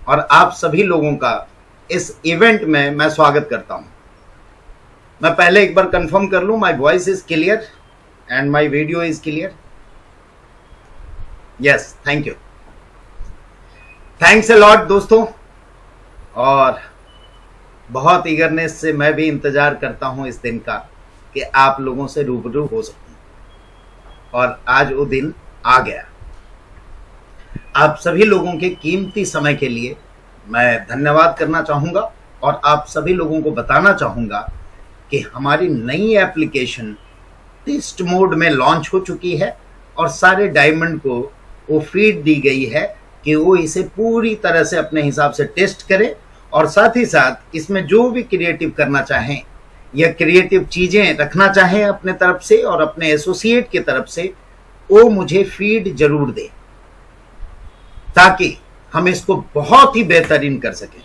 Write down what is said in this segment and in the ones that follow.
और आप सभी लोगों का इस इवेंट में मैं स्वागत करता हूं। मैं पहले एक बार कंफर्म कर लूं, my voice is clear and my video is clear. Yes, thank you, thanks a lot दोस्तों। और बहुत ईगरनेस से मैं भी इंतजार करता हूं इस दिन का कि आप लोगों से रूबरू हो सकूं, और आज वो दिन आ गया। आप सभी लोगों के कीमती समय के लिए मैं धन्यवाद करना चाहूँगा और आप सभी लोगों को बताना चाहूँगा कि हमारी नई एप्लीकेशन टेस्ट मोड में लॉन्च हो चुकी है और सारे डायमंड को वो फीड दी गई है कि वो इसे पूरी तरह से अपने हिसाब से टेस्ट करें, और साथ ही साथ इसमें जो भी क्रिएटिव करना चाहें या क्रिएटिव चीज़ें रखना चाहें अपने तरफ से और अपने एसोसिएट की तरफ से, वो मुझे फीड जरूर दें ताकि हम इसको बहुत ही बेहतरीन कर सकें।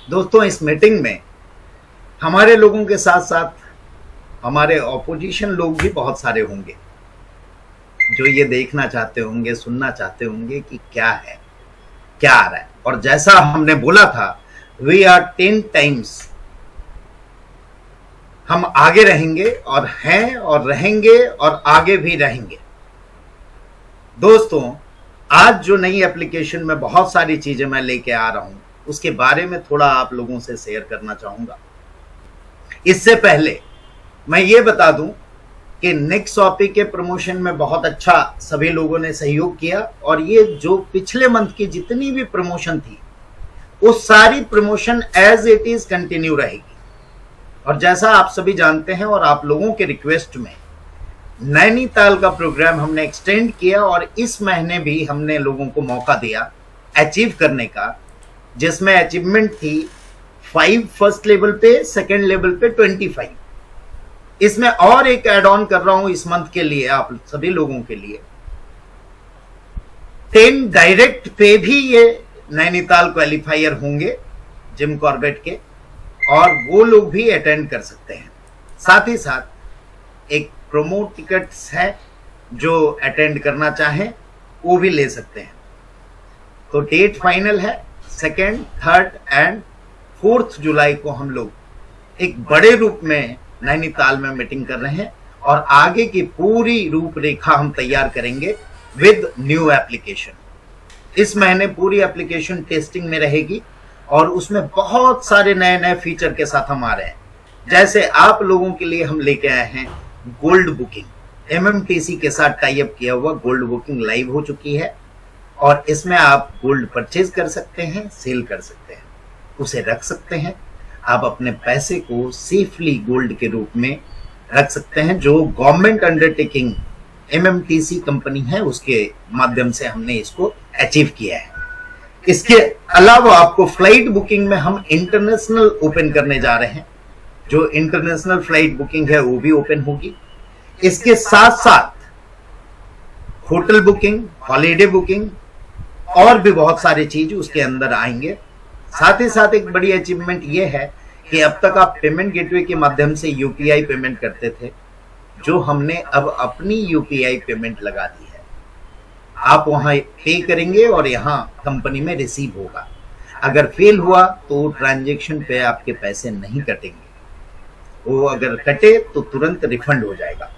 दोस्तों, इस मीटिंग में हमारे लोगों के साथ साथ हमारे ऑपोजिशन लोग भी बहुत सारे होंगे जो ये देखना चाहते होंगे, सुनना चाहते होंगे कि क्या है, क्या आ रहा है। और जैसा हमने बोला था, वी आर 10 टाइम्स, हम आगे रहेंगे और हैं और रहेंगे और आगे भी रहेंगे। दोस्तों, आज जो नई एप्लीकेशन में बहुत सारी चीजें मैं लेके आ रहा हूं, उसके बारे में थोड़ा आप लोगों से शेयर करना चाहूंगा। इससे पहले मैं ये बता दूं कि नेक्स्ट शॉपी के प्रमोशन में बहुत अच्छा सभी लोगों ने सहयोग किया, और ये जो पिछले मंथ की जितनी भी प्रमोशन थी वो सारी promotion as it is continue रहेगी। और जैसा आप सभी जानते हैं और आप लोगों के रिक्वेस्ट में, नैनीताल का प्रोग्राम हमने एक्सटेंड किया और इस महीने भी हमने लोगों को मौका दिया अचीव करने का, जिसमें अचीवमेंट थी 5 फर्स्ट लेवल पे, सेकेंड लेवल पे 25। इसमें और एक एड ऑन कर रहा हूं इस मंथ के लिए, आप सभी लोगों के लिए 10 डायरेक्ट पे भी ये नैनीताल क्वालिफायर होंगे जिम कॉर्बेट के, और वो लोग भी अटेंड कर सकते हैं। साथ ही साथ एक प्रोमो टिकट्स है, जो अटेंड करना चाहें वो भी ले सकते हैं। तो डेट फाइनल है 2nd, 3rd एंड 4th जुलाई को हम लोग एक बड़े रूप में नैनीताल में मीटिंग कर रहे हैं, और आगे की पूरी रूपरेखा हम तैयार करेंगे विद न्यू एप्लीकेशन। इस महीने पूरी एप्लीकेशन टेस्टिंग में रहेगी और उसमें बहुत सारे नए नए फीचर के साथ हम आ रहे हैं। जैसे आप लोगों के लिए हम लेके आए हैं गोल्ड बुकिंग, MMTC के साथ टाई अप किया हुआ गोल्ड बुकिंग लाइव हो चुकी है, और इसमें आप गोल्ड परचेज कर सकते हैं, सेल कर सकते हैं, उसे रख सकते हैं। आप अपने पैसे को सेफली गोल्ड के रूप में रख सकते हैं, जो गवर्नमेंट अंडरटेकिंग MMTC कंपनी है उसके माध्यम से हमने इसको अचीव किया है। इसके अलावा आपको फ्लाइट बुकिंग में हम इंटरनेशनल ओपन करने जा रहे हैं, जो इंटरनेशनल फ्लाइट बुकिंग है वो भी ओपन होगी। इसके साथ साथ होटल बुकिंग, हॉलीडे बुकिंग और भी बहुत सारी चीज उसके अंदर आएंगे। साथ ही साथ एक बड़ी अचीवमेंट ये है कि अब तक आप पेमेंट गेटवे के माध्यम से UPI पेमेंट करते थे, जो हमने अब अपनी UPI पेमेंट लगा दी है। आप वहां पे करेंगे और यहाँ कंपनी में रिसीव होगा। अगर फेल हुआ तो ट्रांजैक्शन पे आपके पैसे नहीं कटेंगे, वो अगर कटे तो तुरंत रिफंड हो जाएगा।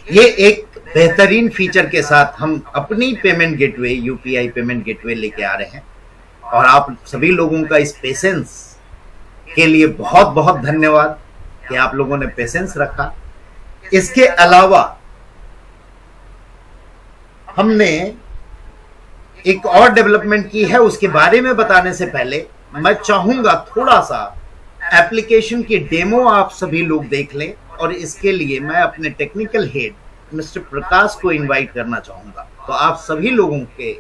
ये एक बेहतरीन फीचर के साथ हम अपनी payment gateway, UPI payment gateway लेके आ रहे हैं, और आप सभी लोगों का इस पेशेंस के लिए बहुत बहुत धन्यवाद कि आप लोगों ने पेशेंस रखा। इसके अलावा हमने एक और डेवलपमेंट की है, उसके बारे में बताने से पहले मैं चाहूंगा थोड़ा सा एप्लीकेशन की डेमो आप सभी लोग देख लें, और इसके लिए मैं अपने टेक्निकल हेड मिस्टर प्रकाश को इनवाइट करना चाहूंगा। तो आप सभी लोगों के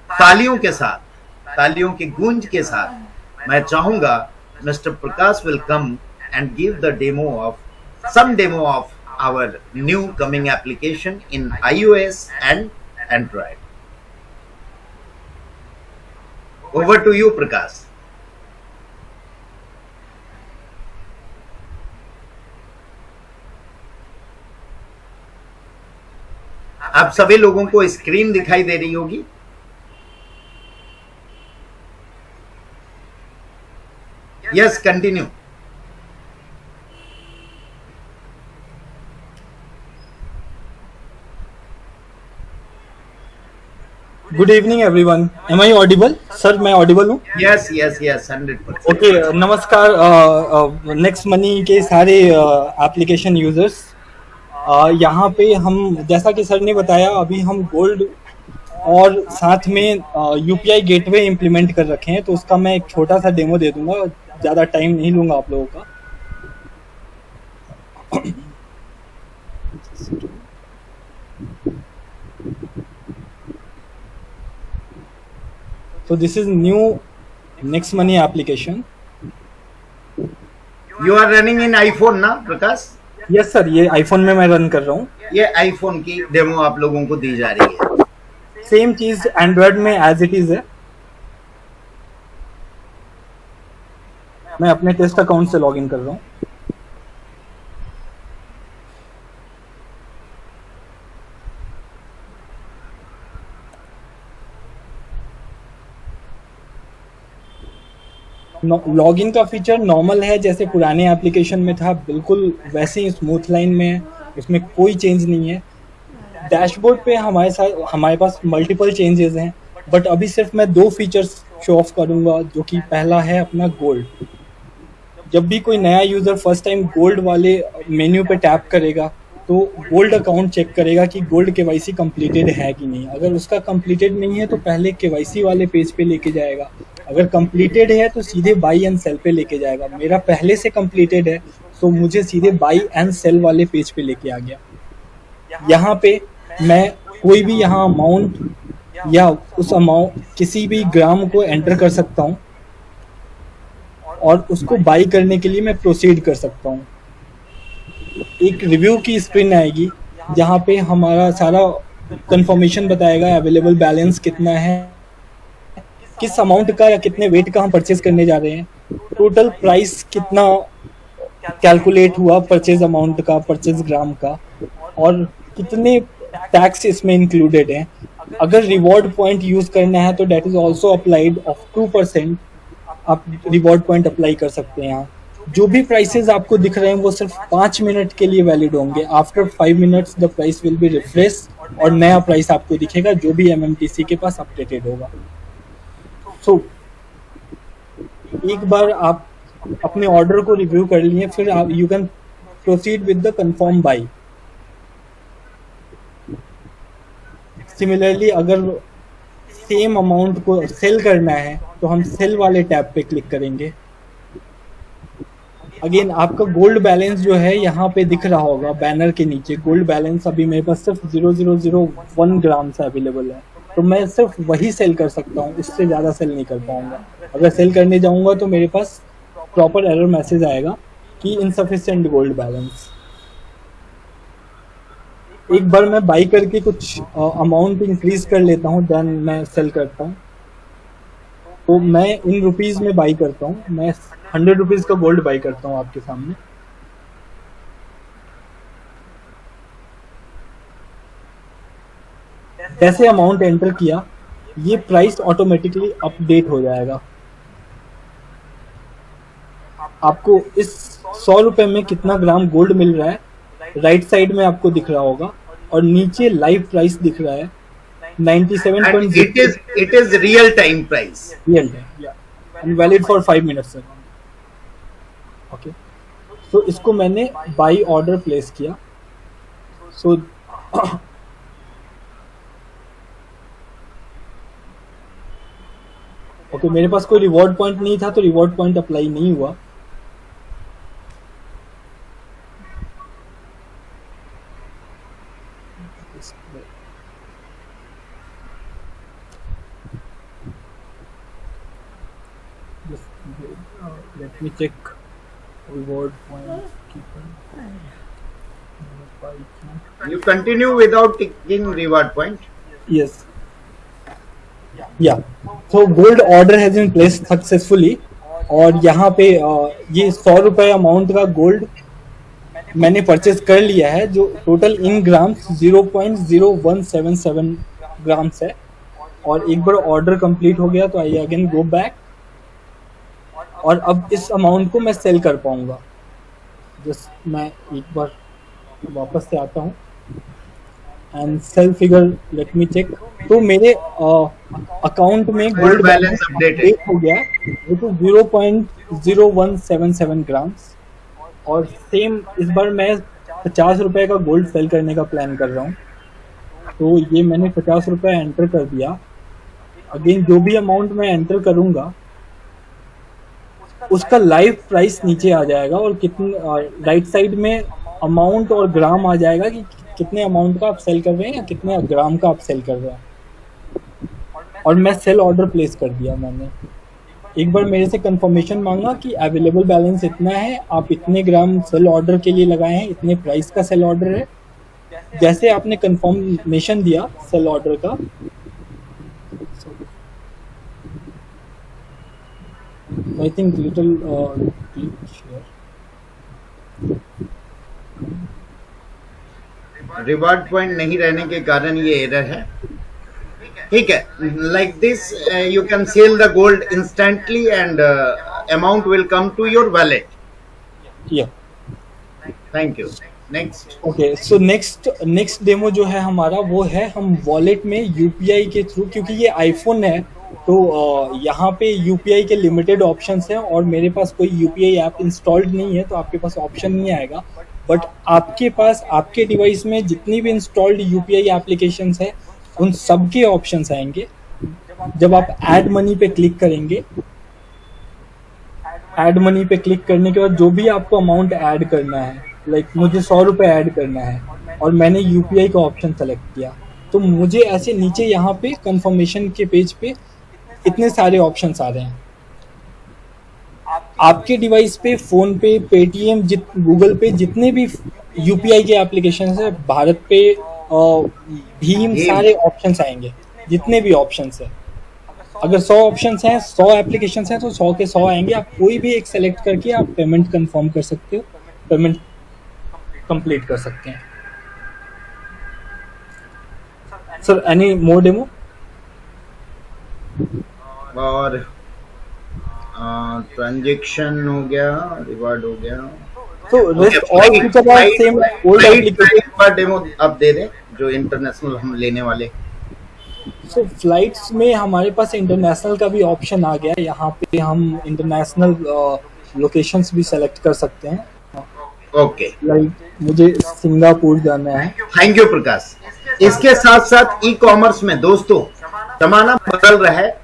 तालियों के साथ, तालियों की गूंज के साथ मैं चाहूंगा mister Prakash will come and give the demo of some demo of our new coming application in iOS and Android. Over to you, Prakash. आप सभी लोगों को स्क्रीन दिखाई दे रही होगी। Yes, continue. Good evening everyone. Am I audible sir? मैं audible हूँ? Yes, yes, yes, 100%. Okay. नमस्कार नेक्स्ट मनी के सारे एप्लीकेशन यूजर्स. यहाँ पे हम, जैसा कि सर ने बताया, अभी हम गोल्ड और साथ में यूपीआई गेटवे इम्प्लीमेंट कर रखे हैं, तो उसका मैं एक छोटा सा डेमो दे दूंगा. ज़्यादा टाइम नहीं लूंगा आप लोगों का. So this is new Next Money application. You are running in iPhone ना प्रकाश? Yes सर, ये आईफोन में मैं रन कर रहा हूँ. ये आईफोन की डेमो आप लोगों को दी जा रही है. सेम चीज एंड्रॉयड में एज इट इज है. मैं अपने टेस्ट अकाउंट से लॉगिन कर रहा हूँ. लॉगिन का फीचर नॉर्मल है, जैसे पुराने एप्लीकेशन में था, बिल्कुल वैसे ही स्मूथ लाइन में है. उसमें कोई चेंज नहीं है. डैशबोर्ड पे हमारे पास मल्टीपल चेंजेस हैं, बट अभी सिर्फ मैं 2 फीचर्स शो ऑफ करूंगा, जो कि पहला है अपना गोल्ड. जब भी कोई नया यूजर फर्स्ट टाइम गोल्ड वाले मेन्यू पे टैप करेगा, तो गोल्ड अकाउंट चेक करेगा कि गोल्ड केवाईसी कंप्लीटेड है कि नहीं. अगर उसका कंप्लीटेड नहीं है तो पहले केवाईसी वाले पेज पे लेके जाएगा. अगर कंप्लीटेड है तो सीधे बाई एंड सेल पे लेके जाएगा. मेरा पहले से कंप्लीटेड है, तो मुझे सीधे बाई एंड सेल वाले पेज पे लेके आ गया. यहाँ पे मैं कोई भी यहाँ अमाउंट या उस अमाउंट किसी भी ग्राम को एंटर कर सकता हूँ, और उसको बाई करने के लिए मैं प्रोसीड कर सकता हूँ. एक रिव्यू की स्क्रीन आएगी, जहाँ पे हमारा सारा कंफर्मेशन बताएगा. अवेलेबल बैलेंस कितना है, किस अमाउंट का या कितने वेट का हम परचेज करने जा रहे हैं, टोटल प्राइस कितना कैलकुलेट हुआ परचेज अमाउंट का, परचेज ग्राम का, और कितने टैक्स इसमें इंक्लूडेड हैं. अगर रिवॉर्ड पॉइंट यूज करना है तो that is also applied of 2%. आप रिवॉर्ड पॉइंट अप्लाई कर सकते हैं. यहाँ जो भी प्राइसेस आपको दिख रहे हैं वो सिर्फ 5 मिनट के लिए वैलिड होंगे. After 5 minutes the price will be refresh, और नया प्राइस आपको दिखेगा जो भी एमएमटीसी के पास अपडेटेड होगा. सो एक बार आप अपने ऑर्डर को रिव्यू कर लिए, फिर आप you can proceed with the confirm by. Similarly अगर सेम अमाउंट को सेल करना है तो हम सेल वाले टैब पे क्लिक करेंगे. अगेन आपका गोल्ड बैलेंस जो है यहाँ पे दिख रहा होगा बैनर के नीचे. गोल्ड बैलेंस अभी मेरे पास सिर्फ 0001 ग्राम से अवेलेबल है, तो मैं सिर्फ वही सेल कर सकता हूँ, इससे ज़्यादा सेल नहीं कर पाऊंगा. अगर सेल करने जाऊंगा तो मेरे पास प्रॉपर एरर मैसेज आएगा कि इनसफिशिएंट गोल्ड बैलेंस. एक बार मैं बाई करके कुछ अमाउंट इंक्रीज कर लेता हूँ, देन मैं सेल करता हूँ. तो मैं इन रुपीज़ में बाई करता हूँ. मैं 100 रुपीज़ का गोल्ड बाई करता हूँ आपके सामने. जैसे अमाउंट एंटर किया, ये प्राइस ऑटोमेटिकली अपडेट हो जाएगा. आपको इस 100 रुपए में कितना ग्राम गोल्ड मिल रहा है राइट साइड में आपको दिख रहा होगा, और नीचे लाइव प्राइस दिख रहा है 97.0. It is real time price. Real time, yeah. And valid for 5 minutes sir. Okay. So इसको मैंने बाई ऑर्डर प्लेस किया. So ओके, मेरे पास कोई रिवॉर्ड पॉइंट नहीं था, तो रिवॉर्ड पॉइंट अप्लाई नहीं हुआ. Let me check reward point. You continue without taking reward point. Yes. Yeah. So gold order has been placed successfully. और यहाँ पे ये 100 रुपए अमाउंट का गोल्ड मैंने परचेज कर लिया है, जो टोटल इन ग्राम्स 0.0177 ग्राम्स है. और एक बार ऑर्डर कंप्लीट हो गया तो आई अगेन गो बैक, और अब इस अमाउंट को मैं सेल कर पाऊंगा। जस्ट मैं एक बार वापस से आता हूँ and sale figure let me check. तो मेरे अकाउंट में गोल्ड बैलेंस अपडेट हो गया वो तो 0.0177 ग्राम्स। और सेम इस बार मैं 50 रुपए का गोल्ड सेल करने का प्लान कर रहा हूँ। तो ये मैंने 50 रुपए एंटर कर दिया। अगेन जो भी अमाउंट मैं एंटर करूंगा उसका लाइव प्राइस नीचे आ जाएगा और कितने राइट साइड में अमाउंट और ग्राम आ जाएगा कि कितने अमाउंट का आप सेल कर रहे हैं या कितने ग्राम का आप सेल कर रहे हैं। और मैं सेल ऑर्डर प्लेस कर दिया मैंने। एक बार मेरे से कंफर्मेशन मांगा कि अवेलेबल बैलेंस इतना है, आप इतने ग्राम सेल ऑर्डर के लिए लगाए हैं, इतने प्राइस का सेल ऑर्डर है। जैसे आपने कंफर्मेशन दिया सेल ऑर्डर का, I think little reward point नहीं रहने के कारण ये एरर है। ठीक है, like this you can sell the gold instantly and amount will come to your wallet. या thank you. Next. Okay, so next demo जो है हमारा वो है हम वॉलेट में यूपीआई के थ्रू, क्योंकि ये आईफोन है तो यहाँ पे यूपीआई के लिमिटेड ऑप्शंस हैं और मेरे पास कोई यूपीआई ऐप इंस्टॉल्ड नहीं है तो आपके पास ऑप्शन नहीं आएगा। बट आपके पास आपके डिवाइस में जितनी भी इंस्टॉल्ड यूपीआई एप्लीकेशंस है उन सब के ऑप्शंस आएंगे। जब आप ऐड मनी पे क्लिक करेंगे, ऐड मनी पे क्लिक करने के बाद जो भी आपको अमाउंट ऐड करना है, लाइक मुझे 100 रुपये ऐड करना है और मैंने यूपीआई का ऑप्शन सेलेक्ट किया, तो मुझे ऐसे नीचे यहाँ पे कंफर्मेशन के पेज पे इतने सारे ऑप्शंस आ रहे हैं। आपके डिवाइस पे फोन पे, पेटीएम, गूगल पे, जितने भी यूपीआई के एप्लीकेशन है, भारत पे, भीम, सारे ऑप्शंस आएंगे, जितने भी ऑप्शंस है। अगर 100 ऑप्शंस हैं, 100 एप्लीकेशंस हैं तो 100 के 100 आएंगे। आप कोई भी एक सेलेक्ट करके आप पेमेंट कंफर्म कर सकते हो, पेमेंट कंप्लीट कर सकते हैं। Sir any more demo? और ट्रांजैक्शन हो गया, रिवार्ड हो गया, तो rest all feature are same old application. पर डेमो आप दे दें जो इंटरनेशनल हम लेने वाले। सो फ्लाइट्स में हमारे पास इंटरनेशनल का भी ऑप्शन आ गया है। यहाँ पे हम इंटरनेशनल लोकेशंस भी सेलेक्ट कर सकते हैं। ओके, लाइक मुझे सिंगापुर जाना है। थैंक यू प्रकाश। इसके साथ साथ ई कॉमर्स में दोस्तों जमाना बदल रहा है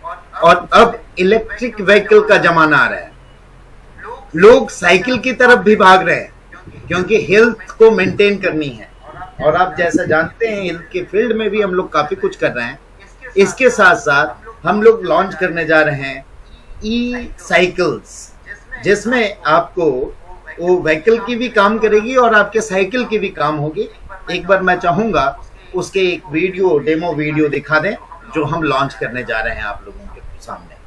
और अब इलेक्ट्रिक व्हीकल का जमाना आ रहा है। लोग साइकिल की तरफ भी भाग रहे हैं क्योंकि हेल्थ को मेंटेन करनी है। और आप जैसा जानते हैं हेल्थ के फील्ड में भी हम लोग काफी कुछ कर रहे हैं। इसके साथ साथ हम लोग लॉन्च करने जा रहे हैं ई साइकिल्स, जिसमें आपको वो व्हीकल की भी काम करेगी और आपके साइकिल की भी काम होगी। एक बार मैं चाहूंगा उसके एक वीडियो, डेमो वीडियो दिखा दें जो हम लॉन्च करने जा रहे हैं आप लोगों के सामने।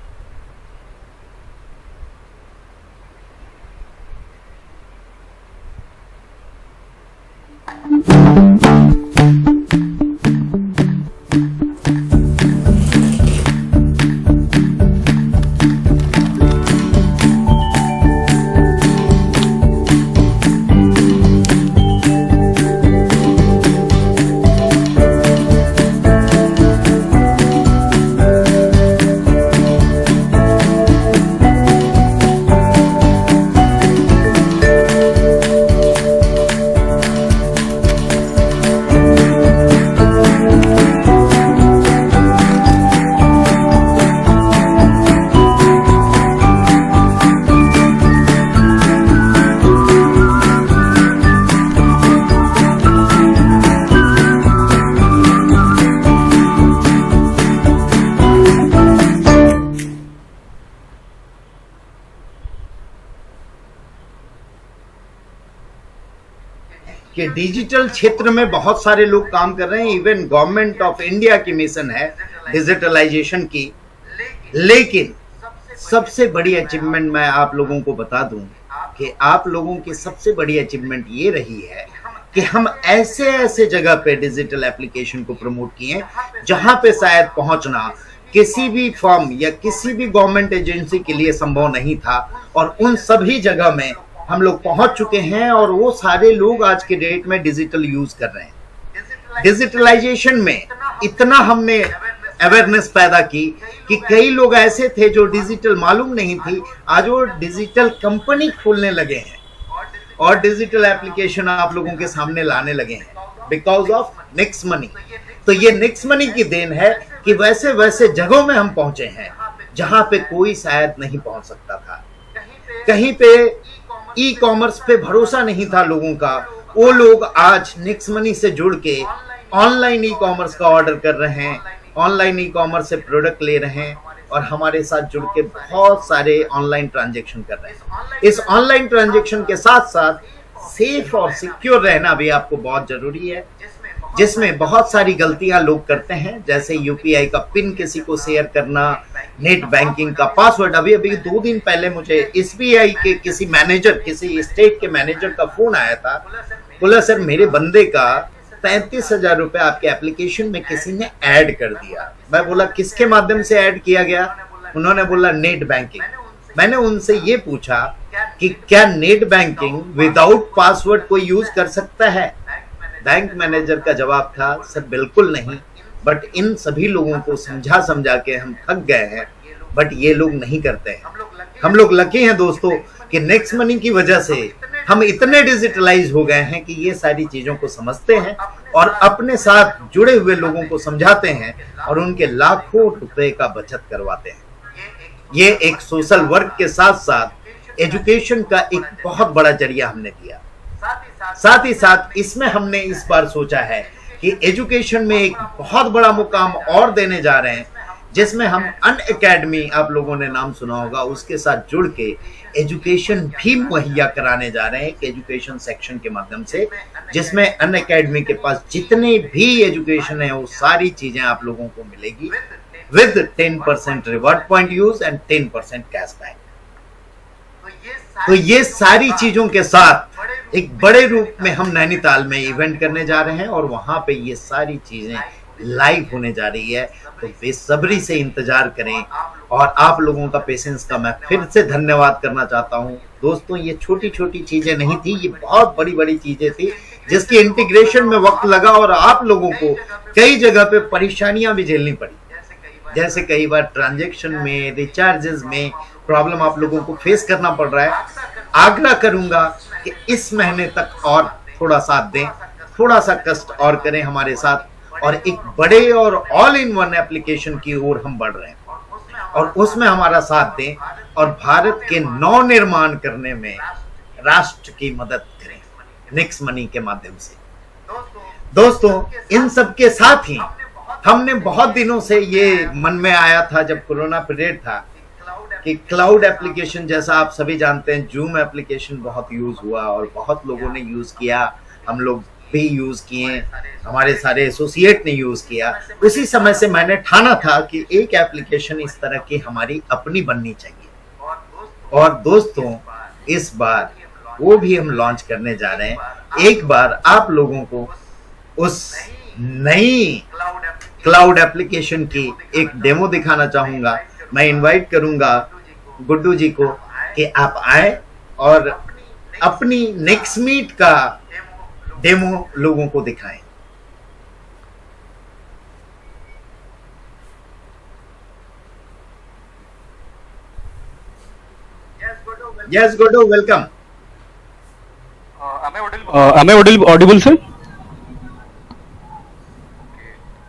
कि डिजिटल क्षेत्र में बहुत सारे लोग काम कर रहे हैं। इवन गवर्नमेंट ऑफ इंडिया की मिशन है डिजिटलाइजेशन की। लेकिन सबसे बड़ी अचीवमेंट मैं आप लोगों को बता दूं कि आप लोगों की सबसे बड़ी अचीवमेंट ये रही है कि हम ऐसे ऐसे जगह पे डिजिटल एप्लीकेशन को प्रमोट किए जहां पे शायद पहुंचना किसी भी फर्म या किसी भी गवर्नमेंट एजेंसी के लिए संभव नहीं था, और उन सभी जगह में हम लोग पहुंच चुके हैं, और वो सारे लोग आज के डेट में डिजिटल यूज कर रहे हैं। डिजिटलाइजेशन में इतना हमने अवेयरनेस पैदा की कि कई लोग ऐसे थे जो डिजिटल मालूम नहीं थी, आज वो डिजिटल कंपनी खोलने लगे हैं और डिजिटल एप्लीकेशन आप लोगों के सामने लाने लगे हैं बिकॉज ऑफ नेक्स्ट मनी। तो ये नेक्स्ट मनी की देन है कि वैसे वैसे जगहों में हम पहुंचे हैं जहां पे कोई शायद नहीं पहुंच सकता था। कहीं पे ई कॉमर्स पे भरोसा नहीं था लोगों का, वो लोग आज नेक्स्ट मनी से जुड़ के ऑनलाइन ई कॉमर्स का ऑर्डर कर रहे हैं, ऑनलाइन ई कॉमर्स से प्रोडक्ट ले रहे हैं और हमारे साथ जुड़ के बहुत सारे ऑनलाइन ट्रांजैक्शन कर रहे हैं। इस ऑनलाइन ट्रांजैक्शन के साथ साथ सेफ और सिक्योर रहना भी आपको बहुत जरूरी है, जिसमें बहुत सारी गलतियां लोग करते हैं, जैसे यूपीआई का पिन किसी को शेयर करना, नेट बैंकिंग का पासवर्ड। अभी 2 दिन पहले मुझे एसबीआई के किसी मैनेजर, किसी स्टेट के मैनेजर का फोन आया था, बोला सर मेरे बंदे का 35,000 रुपए आपके एप्लीकेशन में किसी ने ऐड कर दिया। मैं बोला किसके माध्यम से ऐड किया गया? उन्होंने बोला नेट बैंकिंग। मैंने उनसे ये पूछा कि क्या नेट बैंकिंग विदाउट पासवर्ड कोई यूज कर सकता है? बैंक मैनेजर का जवाब था सर बिल्कुल नहीं, बट इन सभी लोगों को समझा समझा के हम थक गए हैं, बट ये लोग नहीं करते हैं। हम लोग लकी हैं दोस्तों कि नेक्स्ट मनी की वजह से हम इतने डिजिटलाइज हो गए हैं कि ये सारी चीजों को समझते हैं और अपने साथ जुड़े हुए लोगों को समझाते हैं और उनके लाखों रुपए का बचत करवाते हैं। ये एक सोशल वर्क के साथ साथ एजुकेशन का एक बहुत बड़ा जरिया हमने दिया। साथ ही साथ इसमें हमने इस बार सोचा है कि एजुकेशन में एक बहुत बड़ा मुकाम और देने जा रहे हैं, जिसमें हम अन अकेडमी, आप लोगों ने नाम सुना होगा, उसके साथ जुड़ के एजुकेशन भी मुहैया कराने जा रहे हैं एजुकेशन सेक्शन के माध्यम से, जिसमें अन अकेडमी के पास जितने भी एजुकेशन है वो सारी चीजें आप लोगों को मिलेगी with 10% reward point use and 10% cashback. तो ये सारी चीजों के साथ एक बड़े रूप में हम नैनीताल में इवेंट करने जा रहे हैं और वहां पे ये सारी चीजें लाइव होने जा रही है। तो बेसब्री से इंतजार करें और आप लोगों का पेशेंस का मैं फिर से धन्यवाद करना चाहता हूं। दोस्तों ये छोटी छोटी चीजें नहीं थी, ये बहुत बड़ी बड़ी चीजें थी जिसकी इंटीग्रेशन में वक्त लगा और आप लोगों को कई जगह पे परेशानियां भी झेलनी पड़ी, जैसे कई बार ट्रांजैक्शन में, रिचार्जेस में प्रॉब्लम आप लोगों को फेस करना पड़ रहा है। आग्रह करूंगा कि इस महीने तक और थोड़ा साथ दें, थोड़ा सा कष्ट और करें हमारे साथ, और एक बड़े और ऑल इन वन एप्लीकेशन की ओर हम बढ़ रहे हैं और उसमें हमारा साथ दें और भारत के नव निर्माण करने में राष्ट्र की मदद करें नेक्स्ट मनी के माध्यम से। दोस्तों इन सब के साथ ही हमने बहुत दिनों से ये मन में आया था जब कोरोना पीरियड था कि क्लाउड एप्लीकेशन, जैसा आप सभी जानते हैं जूम एप्लीकेशन बहुत यूज हुआ और बहुत लोगों ने यूज किया, हम लोग भी यूज किए, हमारे सारे एसोसिएट ने यूज किया। उसी समय से मैंने ठाना था कि एक एप्लीकेशन इस तरह की हमारी अपनी बननी चाहिए और दोस्तों इस बार वो भी हम लॉन्च करने जा रहे हैं। एक बार आप लोगों को उस नई क्लाउड एप्लीकेशन की एक डेमो दिखाना चाहूंगा। मैं इनवाइट करूंगा गुड्डू जी को कि आप आए और अपनी नेक्स्ट मीट का डेमो लोगों को दिखाएं। Yes, Gudu, welcome. Am I audible, sir?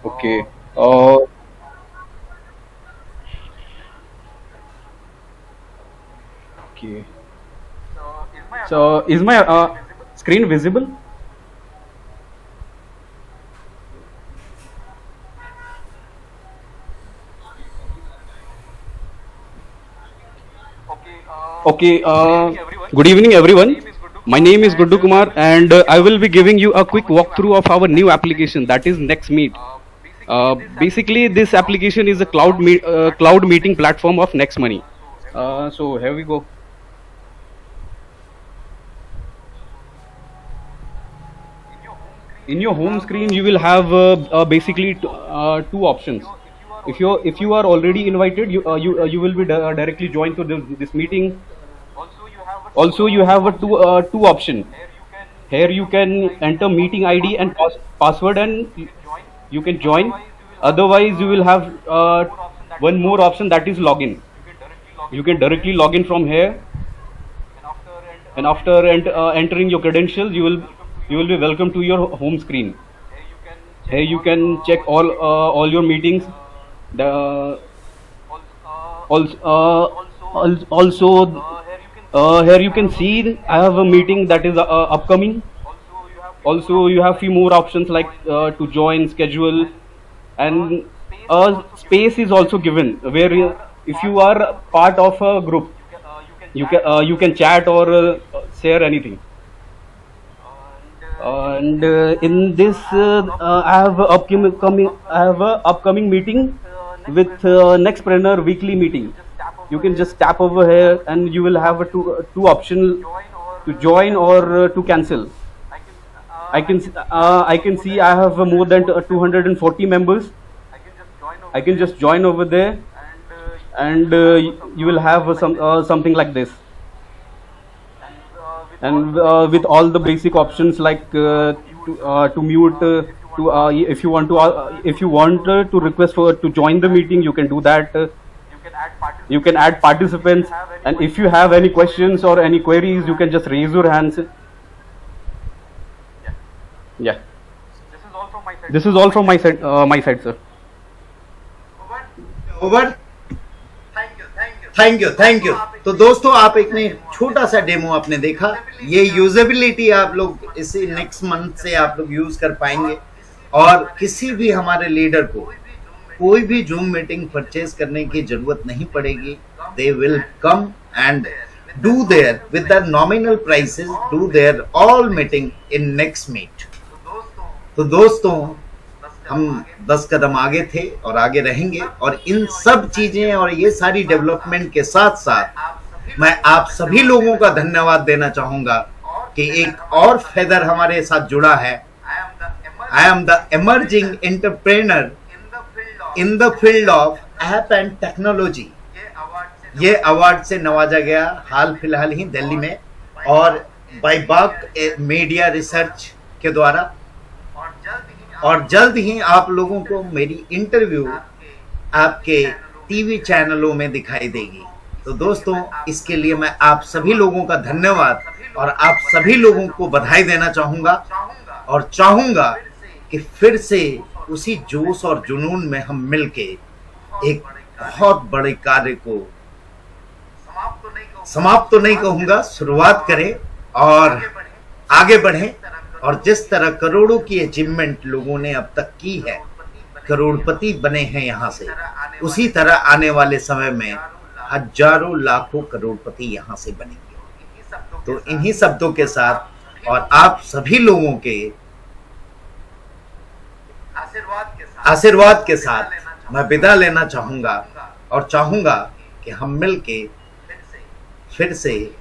Okay. Okay. So, is my screen visible? Okay. Good evening, everyone. My name is Guddu Kumar, and I will be giving you a quick walkthrough of our new application, that is NextMeet. Basically, this application is a cloud meeting platform of NextMoney. So here we go. In your home screen, you will have basically two options. if you are already invited, you will be directly joined to this meeting. Also, you have a two option. Here you can enter meeting ID and password, and you can join. Otherwise, you will have one more option, that is login. You can directly log in from here, and after entering your credentials, you will be welcome to your home screen. Here you can check all your meetings. The also here you can see I have a meeting that is upcoming. Also, you have few more options like to join, schedule, and space is also given where if you are part of a group, you can chat or share anything. And in this, I have a upcoming meeting with Nextpreneur weekly meeting. You can just tap over here, and you will have two options to join or to cancel. I can see I have more than 240 members. I can just join over there, and you will have something like this, and with all the basic options like to mute, if you want to request to join the meeting, you can do that. You can add participants, and if you have any questions or any queries, you can just raise your hands. Yeah. This is all from my side, sir. Over. Thank you. तो दोस्तों, आप एक ने छोटा सा demo आपने देखा। ये यूजेबिलिटी आप लोग इसी नेक्स्ट मंथ से आप लोग यूज कर पाएंगे, और किसी भी हमारे लीडर को कोई भी जूम मीटिंग परचेज करने की जरूरत नहीं पड़ेगी। They will come and do their with the nominal prices, do their all meeting in next meet. तो दोस्तों, हम 10 कदम आगे थे और आगे रहेंगे, और इन सब चीजें और ये सारी डेवलपमेंट के साथ साथ मैं आप सभी लोगों का धन्यवाद देना चाहूंगा कि एक और फेदर हमारे साथ जुड़ा है। I am the emerging entrepreneur in the field of app and technology. ये अवार्ड से नवाजा गया हाल फिलहाल ही दिल्ली में, और बाइबाक मीडिया रिसर्च के द्वारा, और जल्द ही आप लोगों को मेरी इंटरव्यू आपके टीवी चैनलों में दिखाई देगी। तो दोस्तों, इसके लिए मैं आप सभी लोगों का धन्यवाद और आप सभी लोगों को बधाई देना चाहूंगा, और चाहूंगा कि फिर से उसी जोश और जुनून में हम मिलके एक बहुत बड़े कार्य को समाप्त तो नहीं कहूंगा, शुरुआत करें और आगे बढ़ें। और जिस तरह करोड़ों की अचीवमेंट लोगों ने अब तक की है, करोड़पति बने हैं यहाँ से, उसी तरह आने वाले समय में हजारों लाखों करोड़पति यहाँ से बनेंगे। तो इन्हीं शब्दों के साथ और आप सभी लोगों के आशीर्वाद के साथ मैं विदा लेना चाहूंगा, और चाहूंगा कि हम मिलके फिर से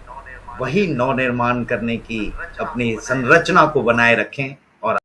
वही नवनिर्माण करने की अपनी संरचना को बनाए रखें।